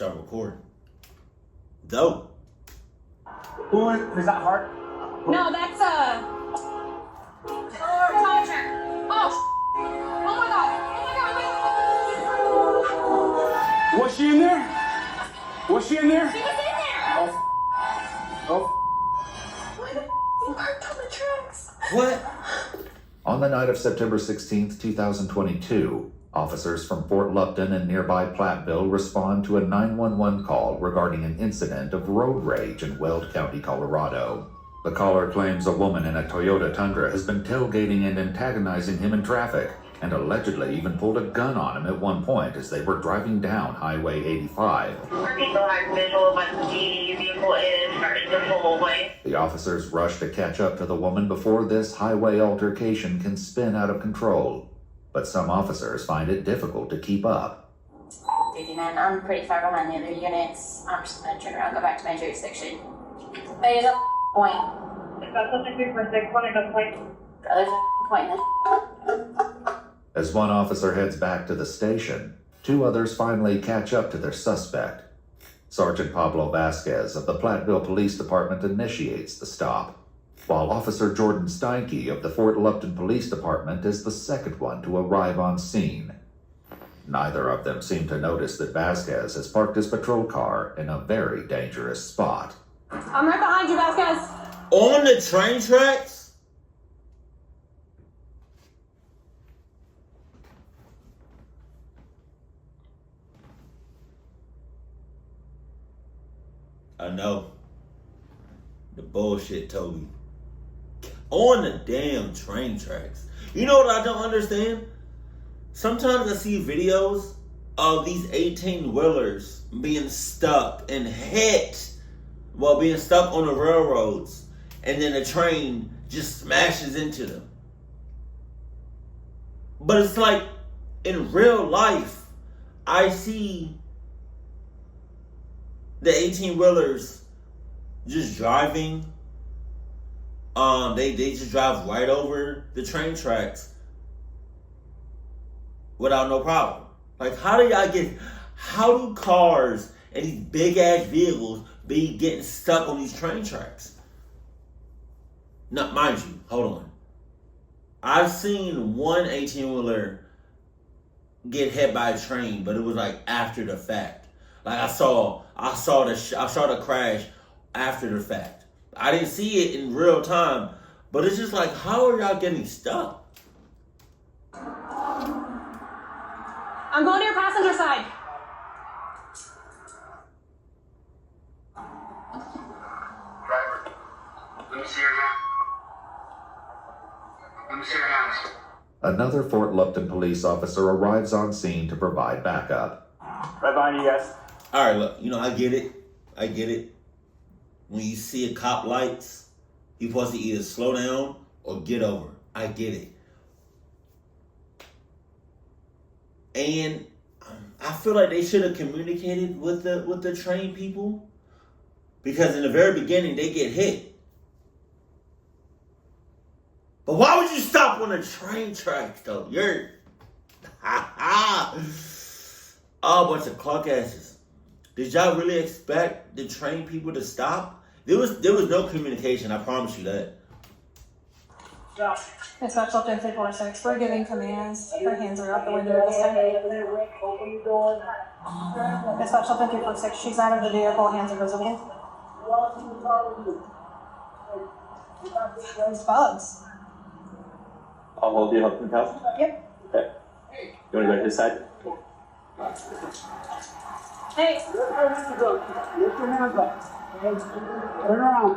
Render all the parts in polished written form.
start recording. Dope. Is that Hart? No, that's Roger. Oh my god. Was she in there? Was she in there? She was in there. Oh. Why the parked on the tracks? What? On the night of September 16th, 2022, officers from Fort Lupton and nearby Platteville respond to a 911 call regarding an incident of road rage in Weld County, Colorado. The caller claims a woman in a Toyota Tundra has been tailgating and antagonizing him in traffic, and allegedly even pulled a gun on him at one point as they were driving down Highway 85. People had visual, but the vehicle is starting to pull away. The officers rush to catch up to the woman before this highway altercation can spin out of control. But some officers find it difficult to keep up. 59, I'm pretty far behind the other units. I'm just gonna turn around, go back to my jurisdiction. There's a point. That's something 346, one of the point. There's a point in this. As one officer heads back to the station, two others finally catch up to their suspect. Sergeant Pablo Vasquez of the Platteville Police Department initiates the stop, while Officer Jordan Steinke of the Fort Lupton Police Department is the second one to arrive on scene. Neither of them seem to notice that Vasquez has parked his patrol car in a very dangerous spot. I'm right behind you, Vasquez. On the train tracks? I know. The bullshit, Toby. On the damn train tracks. You know what I don't understand? Sometimes I see videos of these 18-wheelers being stuck and hit while being stuck on the railroads, and then the train just smashes into them. But it's like, in real life, I see the 18-wheelers just driving. They just drive right over the train tracks without no problem. Like, how do cars and these big ass vehicles be getting stuck on these train tracks? Now, mind you, hold on. I've seen one 18-wheeler get hit by a train, but it was like after the fact. Like I saw the crash after the fact. I didn't see it in real time, but it's just like, how are y'all getting stuck? I'm going to your passenger side. Driver, let me see your hand. Let me see your hands. Another Fort Lupton police officer arrives on scene to provide backup. Right behind you guys. All right, look, I get it. When you see a cop lights, you're supposed to either slow down or get over. I get it. And I feel like they should have communicated with the train people, because in the very beginning they get hit. But why would you stop on the train tracks though? You're a bunch of clock asses. Did y'all really expect the train people to stop? There was no communication, I promise you that. Dispatch Lupton 346. We're giving commands. Her hands are out the window this time. Dispatch Lupton 346. She's out of the vehicle. Hands are visible. These bugs. I'll hold you up in the house. Yep. Okay. You want to go to his side? Hey. Lift your hands up. Turn around.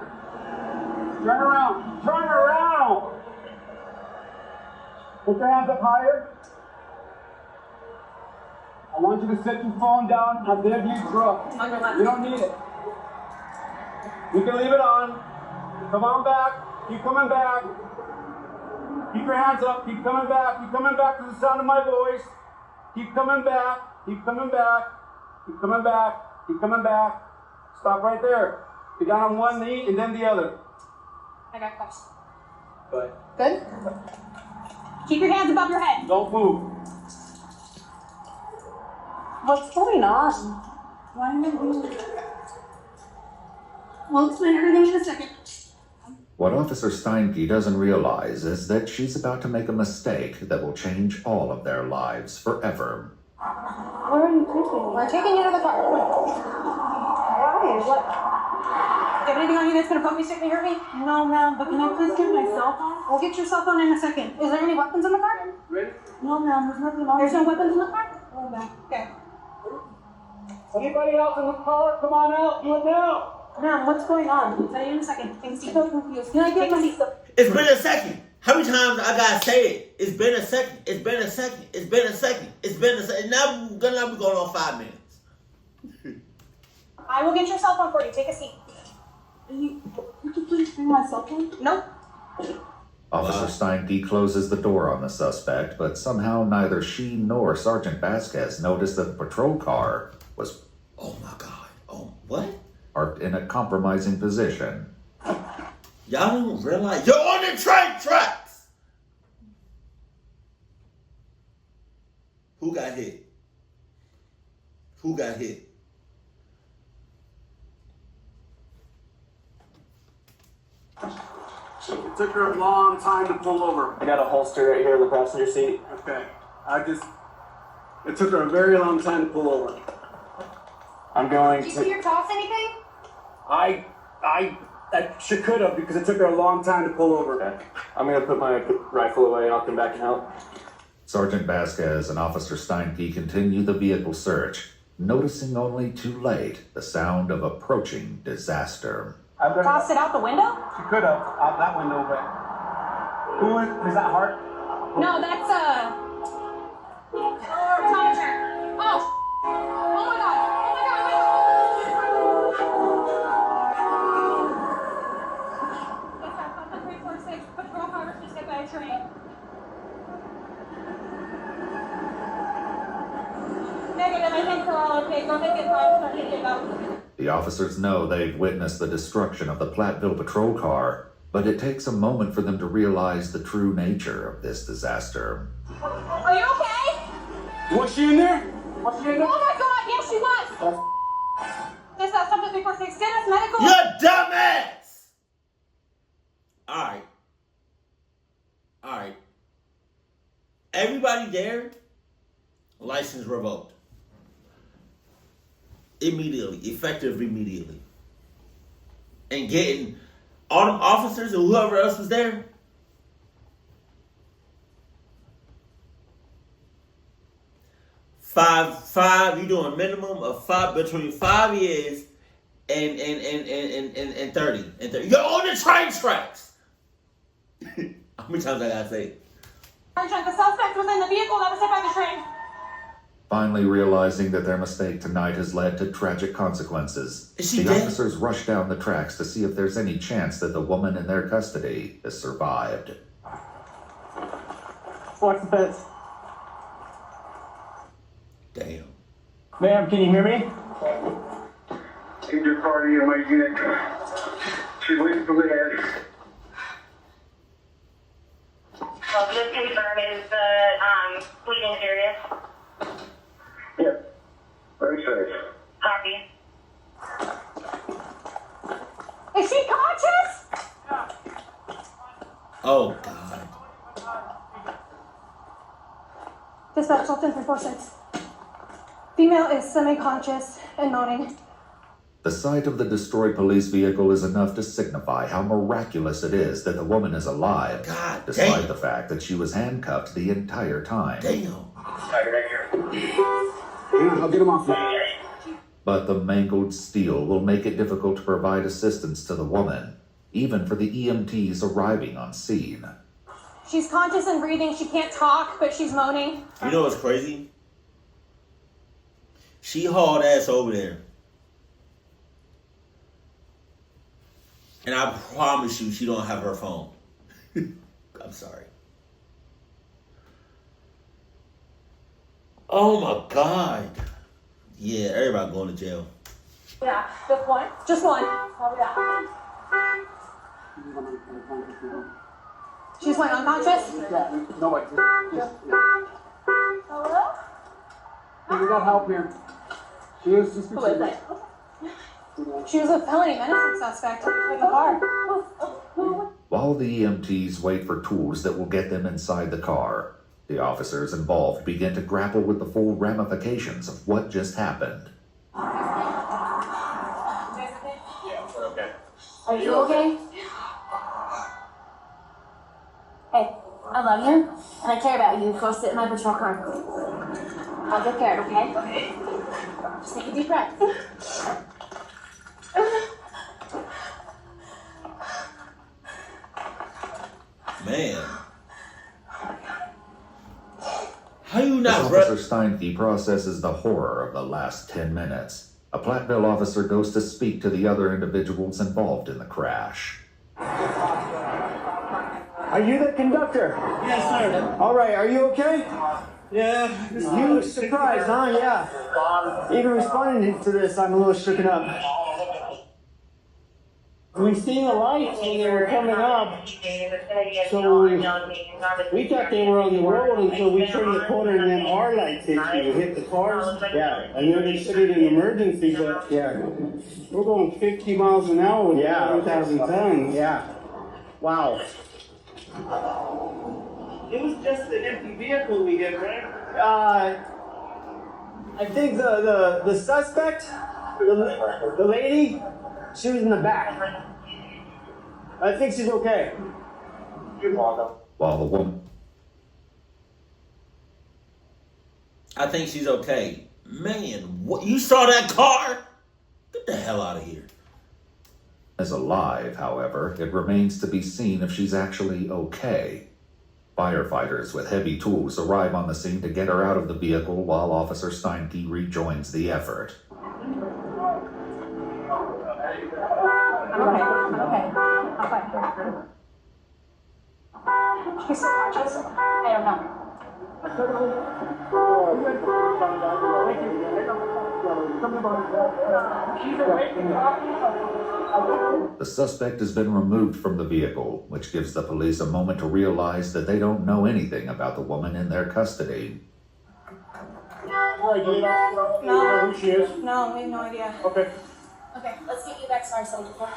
Turn around. Turn around. Put your hands up higher. I want you to set your phone down on their view truck. On your left. You don't need it. You can leave it on. Come on back. Keep coming back. Keep your hands up. Keep coming back. Keep coming back to the sound of my voice. Keep coming back. Keep coming back. Keep coming back. Keep coming back. Stop right there. Get down on one knee and then the other. I got cuffs. Good. Good? Keep your hands above your head. Don't move. What's going on? We'll explain everything in a second. What Officer Steinke doesn't realize is that she's about to make a mistake that will change all of their lives forever. Where are you taking? We're taking you to the car. Why? What? Do you have anything on you that's gonna poke me, stick me, hurt me? No, ma'am, but can I please get my cell phone? We'll get your cell phone in a second. Is there any weapons in the car? Ready? No, ma'am, there's nothing on. There's no weapons in the car? No, ma'am. Okay. Anybody else in the car? Come on out. Do it now. Ma'am, what's going on? I'll tell you in a second. I'm so confused. Can I get my seat? It's been a second. How many times I gotta say it? It's been a second. It's been a second. It's been a second. It's been a second. Now we're going on 5 minutes. I will get your cell phone for you. Take a seat. Could you please bring my cell phone? Nope. Officer Steinke closes the door on the suspect, but somehow neither she nor Sergeant Vasquez noticed that the patrol car was, Oh my God. Oh, what? parked in a compromising position. Y'all don't realize you're on the train tracks. Who got hit? Who got hit? It took her a long time to pull over. I got a holster right here in the passenger seat. Okay. It took her a very long time to pull over. I'm going Did you see to. her toss anything? I sure could have because it took her a long time to pull over. Okay. I'm gonna put my rifle away and I'll come back and help. Sergeant Vasquez and Officer Steinke continue the vehicle search, noticing only too late the sound of approaching disaster. Tossed it out the window? She could have out that window, but is that Hart? No, that's optometer. Oh! Oh my God! Oh my God! Oh my God! 346 patrol car was just hit by a train. Negative. I think we're all okay. Go ahead and get by. Start thinking about. The officers know they've witnessed the destruction of the Platteville patrol car, but it takes a moment for them to realize the true nature of this disaster. Are you okay? Was she in there? Was she in there? Oh my God! Yes, she was. This is something 346. Dennis Medical. You dumbass! Alright. Everybody there, license revoked. Immediately. Effective immediately. And getting all them officers and whoever else was there. Five, you doing a minimum of between 5 years and 30. You're on the train tracks. How many times I gotta say it? The suspect was in the vehicle that was hit by the train. Finally realizing that their mistake tonight has led to tragic consequences, Is she the dead? officers rush down the tracks to see if there's any chance that the woman in their custody has survived. Watch the fence. Damn. Ma'am, can you hear me? Keep your party in my unit. She's waiting for the head. Well, just confirm, is the bleeding serious? Yeah. Very safe. Copy. Is she conscious? Oh God. Dispatch, Sultan 346. Female is semi-conscious and moaning. The sight of the destroyed police vehicle is enough to signify how miraculous it is that the woman is alive, God despite damn. the fact that she was handcuffed the entire time. Damn. Right here. Yeah, I'll get him off. But the mangled steel will make it difficult to provide assistance to the woman, even for the EMTs arriving on scene. She's conscious and breathing. She can't talk, but she's moaning. You know what's crazy? She hauled ass over there. And I promise you, she don't have her phone. I'm sorry. Oh my God. Yeah, everybody going to jail. Yeah, just one. Just one. Probably that. She's what, unconscious? No, wait. Hello? We got help here. She was just Who was it? She was a felony menacing suspect with a car. While the EMTs wait for tools that will get them inside the car, the officers involved begin to grapple with the full ramifications of what just happened. Okay. Are you okay? Hey, I love you, and I care about you. Go sit in my patrol car. I'll take care of it, okay? Just take a deep breath. Man. How you As not Officer Steinke processes the horror of the last 10 minutes, a Platteville officer goes to speak to the other individuals involved in the crash. Are you the conductor? Yes, sir. All right, are you okay? Yeah. You surprised, huh? Yeah. Even responding to this, I'm a little shaken up. We seen the lights when they were coming up, so we thought they were on the road until we turned the corner and then our lights hit you. Hit the cars. Yeah. I know they said it in emergency, but Yeah. we're going 50 miles an hour with Yeah. 1,000 tons. Yeah. Wow. It was just an empty vehicle we hit, right? I think the suspect, the lady, she was in the back. I think she's okay. While the woman I think she's okay. Man, what you saw that car? Get the hell out of here. is alive, however, it remains to be seen if she's actually okay. Firefighters with heavy tools arrive on the scene to get her out of the vehicle while Officer Steinke rejoins the effort. I'm okay. I'm fine. She's so conscious. I don't know. The suspect has been removed from the vehicle, which gives the police a moment to realize that they don't know anything about the woman in their custody. No, we have no idea. Okay. Okay, let's get you back to our cell.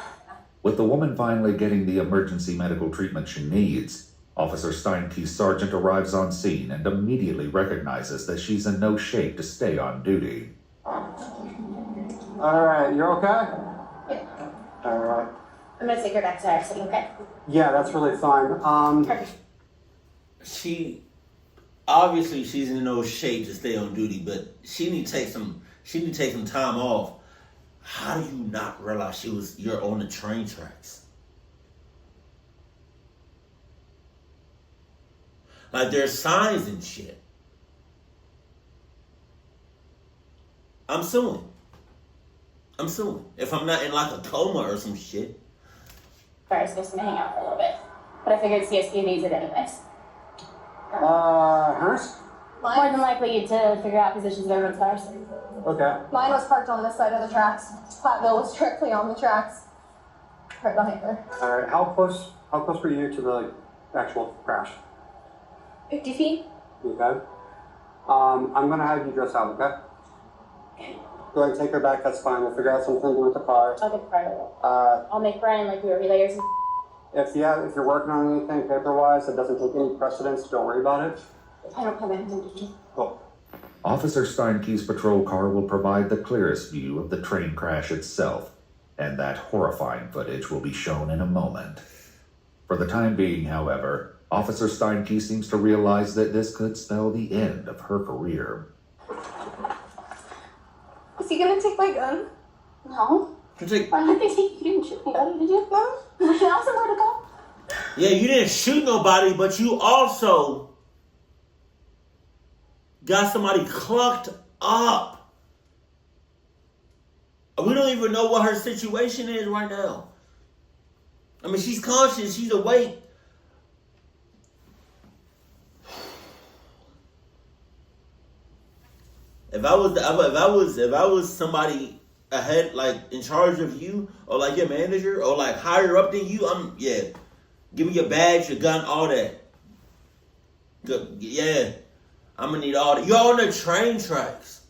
With the woman finally getting the emergency medical treatment she needs, Officer Steinke's sergeant arrives on scene and immediately recognizes that she's in no shape to stay on duty. All right, you're okay? Yeah. All right. I'm gonna take her back to our city, okay? Yeah, that's really fine. Perfect. Obviously she's in no shape to stay on duty, but she need to take some time off. How do you not realize you're on the train tracks? Like there's signs and shit. I'm suing. If I'm not in like a coma or some shit. I was supposed to hang out for a little bit, but I figured CSP needs it anyways. Hers? More than likely to figure out positions of everyone's cars. Okay. Mine was parked on this side of the tracks. Platteville was directly on the tracks. Right behind her. All right. How close were you to the actual crash? 50 feet? Okay. I'm gonna have you dress out. Okay. Go ahead and take her back. That's fine. We'll figure out something to do with the car. I'll get the car. I'll make Brian like we were relayers. If you're working on anything paper-wise that doesn't take any precedence, don't worry about it. I don't have anything to do. Cool. Officer Steinke's patrol car will provide the clearest view of the train crash itself, and that horrifying footage will be shown in a moment. For the time being, however, Officer Steinke seems to realize that this could spell the end of her career. Is he gonna take my gun? No. Why did they take you? Didn't shoot anybody, did you? No. I have somewhere to go. Yeah, you didn't shoot nobody, but you also got somebody clucked up. We don't even know what her situation is right now. I mean, she's conscious, she's awake. If I was somebody ahead, like in charge of you, or like your manager, or like higher up than you, give me your badge, your gun, all that. Yeah, I'm gonna need all that. You're on the train tracks.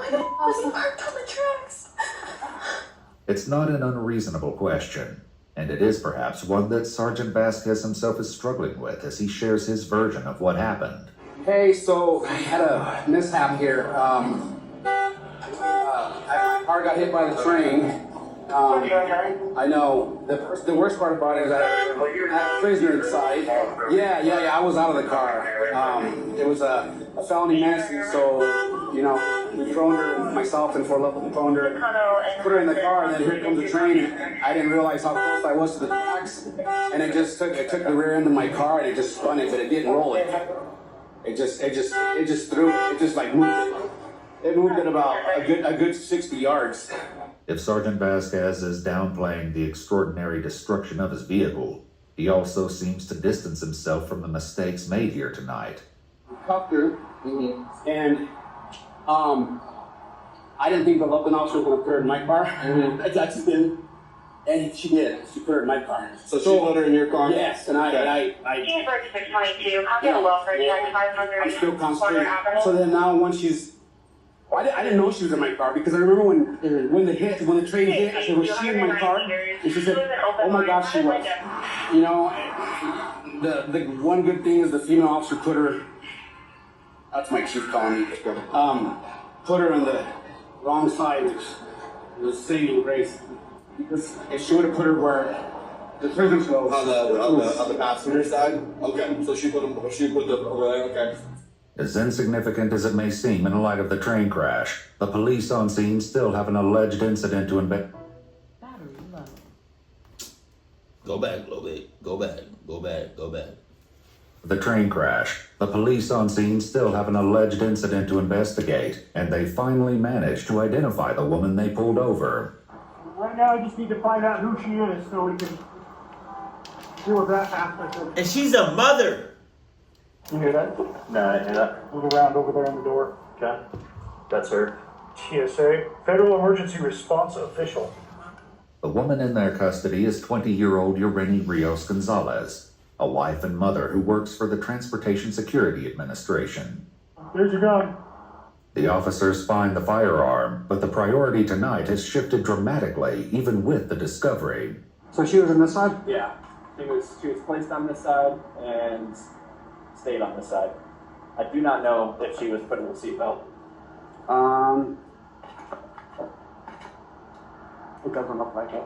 Why the f was he parked on the tracks? It's not an unreasonable question, and it is perhaps one that Sergeant Vasquez himself is struggling with as he shares his version of what happened. Hey, so I had a mishap here. My car got hit by the train. I know. The worst part about it is I had a prisoner inside. Yeah, I was out of the car. It was a felony menacing, so, you know, we thrown her, myself and 4 level thrown her, put her in the car, and then here comes the train. I didn't realize how close I was to the tracks, and it just took the rear end of my car and it just spun it, but it didn't roll it. It just threw it. It just like moved it. It moved it about a good 60 yards. If Sergeant Vasquez is downplaying the extraordinary destruction of his vehicle, he also seems to distance himself from the mistakes made here tonight. Cuffed her, and I didn't think the Loveland officer was going to put her in my car. That's been, and she did. She put her in my car. So she put her in your car? Yes, and I Canberra 622, copy the welfare check 500. I'm still concentrating. So then now when she's, I didn't know she was in my car because I remember when the train hit, I said, was she in my car? And she said, oh my gosh, she was. You know, the one good thing is the female officer put her, that's my chief calling me, put her on the wrong side, which was saving grace. Because if she would have put her where the prison was On the passenger side? Okay, so she put the over there, okay. As insignificant as it may seem in light of the train crash, the police on scene still have an alleged incident to investigate. Go back a little bit. Go back. The train crash. The police on scene still have an alleged incident to investigate, and they finally managed to identify the woman they pulled over. Right now, I just need to find out who she is so we can deal with that aspect of it. And she's a mother. You hear that? No, I hear that. Move around over there in the door. Okay. That's her. TSA, Federal Emergency Response Official. The woman in their custody is 20-year-old Ureni Rios Gonzalez, a wife and mother who works for the Transportation Security Administration. There's your gun. The officers find the firearm, but the priority tonight has shifted dramatically, even with the discovery. So she was on this side? Yeah. She was placed on this side and stayed on this side. I do not know if she was put in the seatbelt. It doesn't look like it.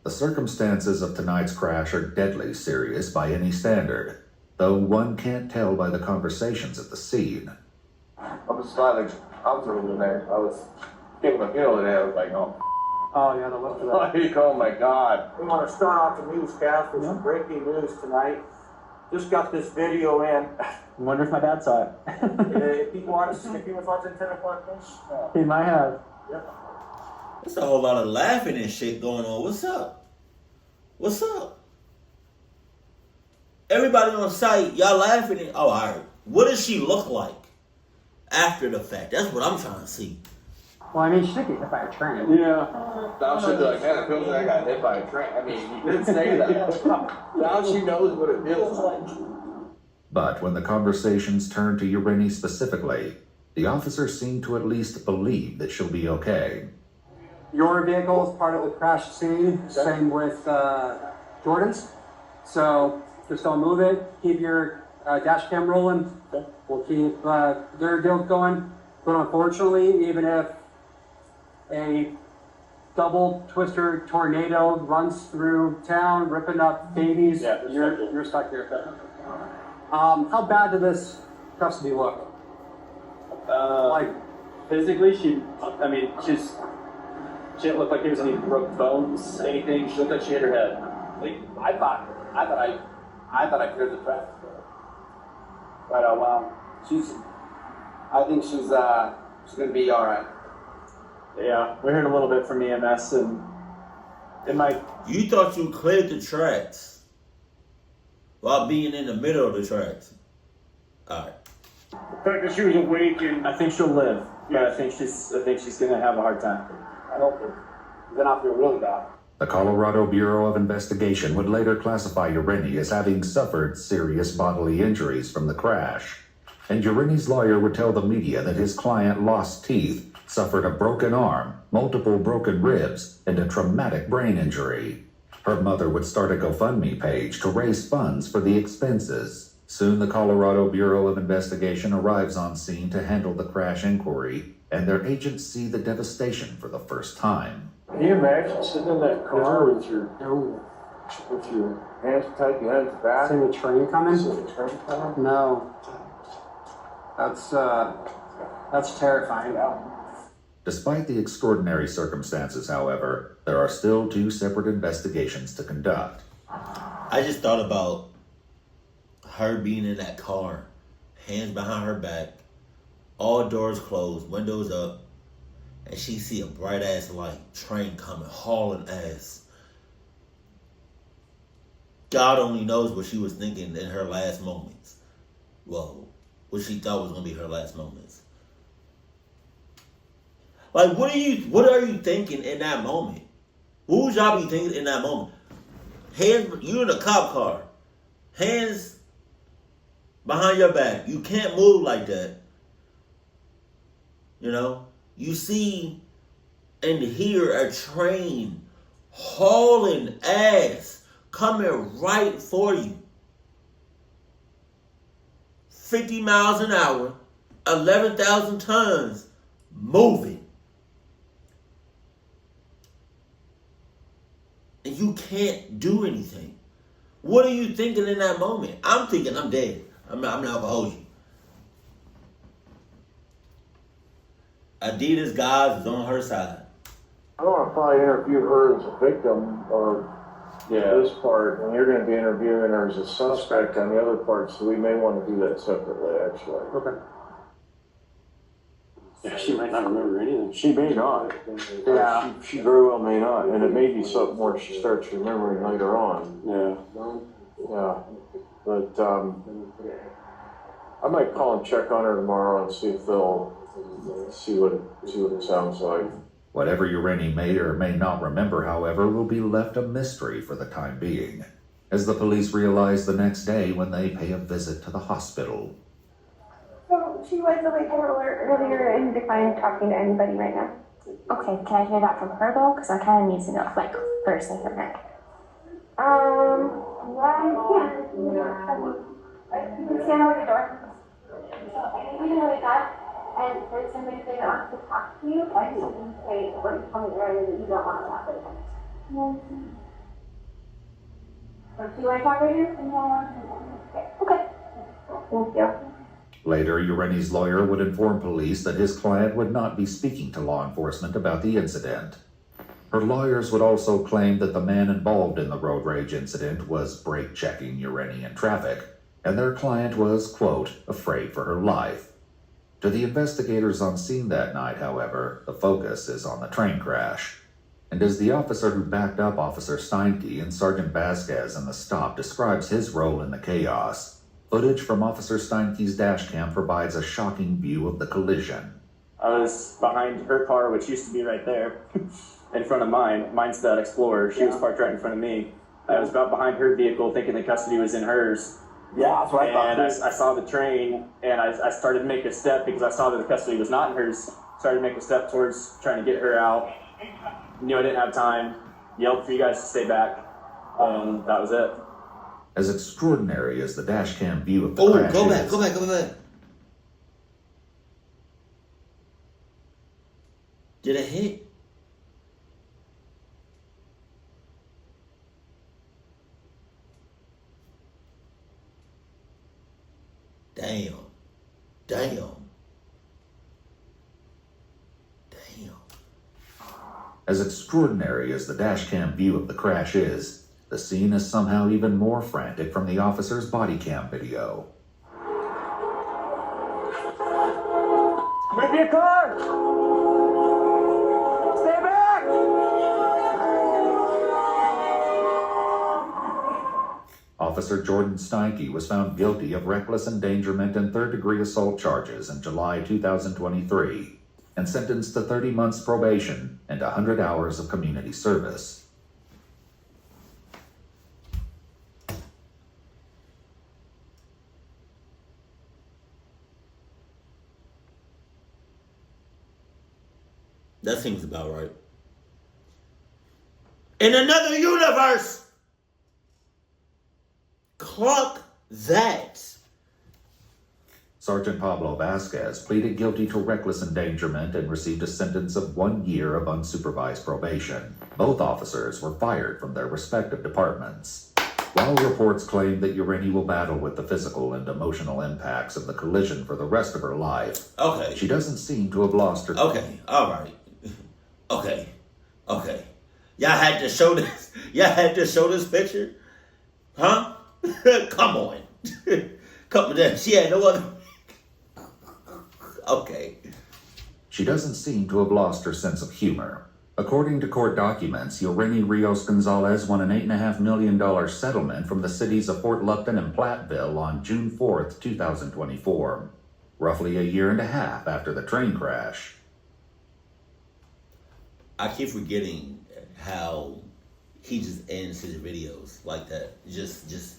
The circumstances of tonight's crash are deadly serious by any standard, though one can't tell by the conversations at the scene. I was slightly observing there. I was getting my feel today. I was like, oh. Oh yeah, the left of that. Oh my God. We want to start off the newscast with some breaking news tonight. Just got this video in. I wonder if my dad saw it. If he was watching 10 o'clock news. He might have. Yep. There's a whole lot of laughing and shit going on. What's up? What's up? Everybody on site, y'all laughing at, oh, all right. What does she look like after the fact? That's what I'm trying to see. Well, I mean, she did get hit by a train. Yeah. Now she'll be like, man, it feels like I got hit by a train. I mean, you didn't say that. Now she knows what it feels like. But when the conversations turn to Ureni specifically, the officers seem to at least believe that she'll be okay. Your vehicle is part of the crash scene, same with Jordan's. So just don't move it. Keep your dash cam rolling. We'll keep their deal going. But unfortunately, even if a double twister tornado runs through town, ripping up babies, you're stuck here. How bad did this custody look? Like physically, she didn't look like there was any broke bones, anything. She looked like she hit her head. Like, I thought I cleared the traffic. But wow, I think she's gonna be all right. Yeah, we heard a little bit from EMS, and it might. You thought you cleared the tracks while being in the middle of the tracks. All right. The fact that she was awake and I think she'll live, but I think she's gonna have a hard time. I hope so. Then I'll feel really bad. The Colorado Bureau of Investigation would later classify Ureni as having suffered serious bodily injuries from the crash. And Ureni's lawyer would tell the media that his client lost teeth suffered a broken arm, multiple broken ribs, and a traumatic brain injury. Her mother would start a GoFundMe page to raise funds for the expenses. Soon the Colorado Bureau of Investigation arrives on scene to handle the crash inquiry, and their agents see the devastation for the first time. Can you imagine sitting in that car with your hands tied behind your back? Seeing the train coming? Seeing the train coming? No. That's terrifying. Despite the extraordinary circumstances, however, there are still 2 separate investigations to conduct. I just thought about her being in that car, hands behind her back, all doors closed, windows up, and she see a bright ass light, train coming, hauling ass. God only knows what she was thinking in her last moments. Well, what she thought was gonna be her last moments. Like, what are you thinking in that moment? What would y'all be thinking in that moment? You in a cop car, hands behind your back. You can't move like that. You know, you see and hear a train hauling ass coming right for you. 50 miles an hour, 11,000 tons moving. And you can't do anything. What are you thinking in that moment? I'm thinking I'm dead. I'm not gonna hold you. Adidas guys is on her side. I don't want to probably interview her as a victim or this part, and you're going to be interviewing her as a suspect on the other part, so we may want to do that separately, actually. Okay. Yeah, she might not remember anything. She may not. Yeah. She very well may not, and it may be something where she starts remembering later on. Yeah. Yeah. But I might call and check on her tomorrow and see if they'll see what it sounds like. Whatever Ureni may or may not remember, however, will be left a mystery for the time being, as the police realize the next day when they pay a visit to the hospital. So she was awake earlier and declined talking to anybody right now. Okay, can I hear that from her though? Because I kind of need to know, like, first thing from her. Yeah. You can stand over the door. You can wake up. And if there's somebody that wants to talk to you, I can say, what you tell me earlier that you don't want to talk to them. Do you want to talk right here? Okay. Thank you. Later, Ureni's lawyer would inform police that his client would not be speaking to law enforcement about the incident. Her lawyers would also claim that the man involved in the road rage incident was brake-checking Ureni in traffic, and their client was, quote, afraid for her life. To the investigators on scene that night, however, the focus is on the train crash. And as the officer who backed up Officer Steinke and Sergeant Vasquez in the stop describes his role in the chaos, footage from Officer Steinke's dash cam provides a shocking view of the collision. I was behind her car, which used to be right there, in front of mine. Mine's that Explorer. She was parked right in front of me. I was about behind her vehicle, thinking the custody was in hers. Yeah, that's what I thought. And I saw the train, and I started to make a step because I saw that the custody was not in hers. Started to make a step towards trying to get her out. Knew I didn't have time. Yelled for you guys to stay back, and that was it. As extraordinary as the dashcam view of the crash go is, back. Did it hit? Damn. As extraordinary as the dashcam view of the crash is, the scene is somehow even more frantic from the officer's body cam video. Move your car! Stay back! Officer Jordan Steinke was found guilty of reckless endangerment and third-degree assault charges in July 2023 and sentenced to 30 months probation and 100 hours of community service. That seems about right. In another universe, clock that. Sergeant Pablo Vasquez pleaded guilty to reckless endangerment and received a sentence of 1 year of unsupervised probation. Both officers were fired from their respective departments. While reports claim that Ureni will battle with the physical and emotional impacts of the collision for the rest of her life, okay, she doesn't seem to have lost her... Okay, all right. Okay. Y'all had to show this. Y'all had to show this picture? Huh? Come on. Come on. She had no other... Okay. She doesn't seem to have lost her sense of humor. According to court documents, Ureni Rios Gonzalez won an $8.5 million settlement from the cities of Fort Lupton and Platteville on June 4th, 2024, roughly a year and a half after the train crash. I keep forgetting how he just ends his videos like that. Just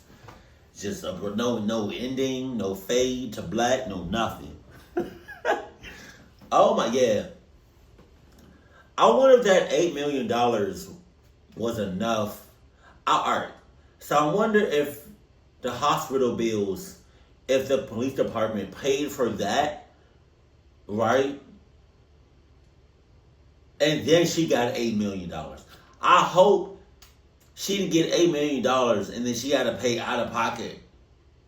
no ending, no fade to black, no nothing. Oh my, yeah. I wonder if that $8 million was enough. Alright, so I wonder if the hospital bills, if the police department paid for that, right? And then she got $8 million. I hope she didn't get $8 million and then she had to pay out of pocket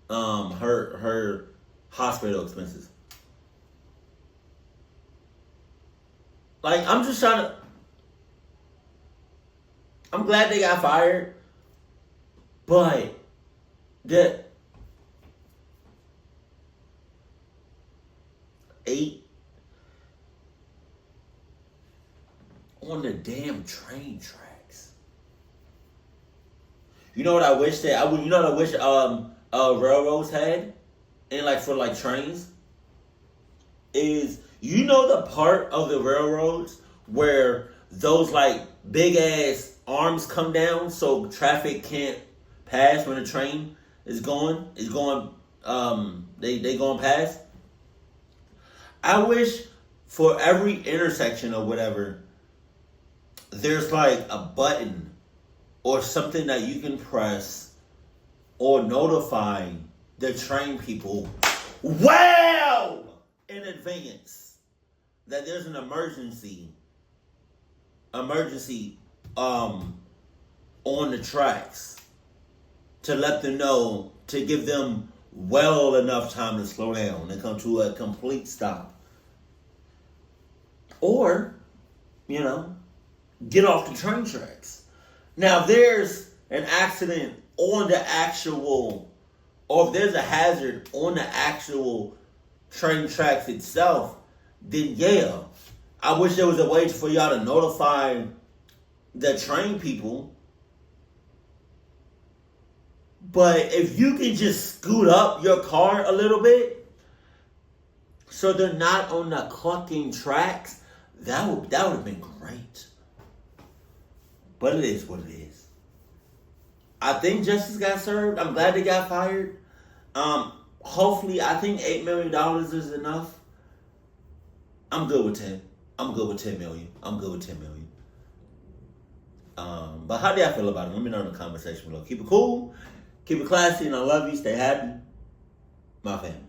her hospital expenses. Like, I'm just trying to... I'm glad they got fired. But... the... 8... on the damn train tracks. You know what I wish that... you know what I wish railroads had? And like, for like trains? Is... You know the part of the railroads where those like big ass arms come down so traffic can't pass when the train is going they going past? I wish for every intersection or whatever there's like a button or something that you can press or notify the train people well in advance that there's an emergency on the tracks, to let them know, to give them well enough time to slow down and come to a complete stop. Or, you know, get off the train tracks. Now, if there's an accident on the actual, or if there's a hazard on the actual train tracks itself, then yeah, I wish there was a way for y'all to notify the train people. But if you can just scoot up your car a little bit so they're not on the clucking tracks, that would have been great. But it is what it is. I think justice got served. I'm glad they got fired. Hopefully, I think $8 million is enough. I'm good with 10. I'm good with 10 million. I'm good with 10 million. But how do y'all feel about it? Let me know in the comment section below. Keep it cool. Keep it classy. And I love you. Stay happy. My family.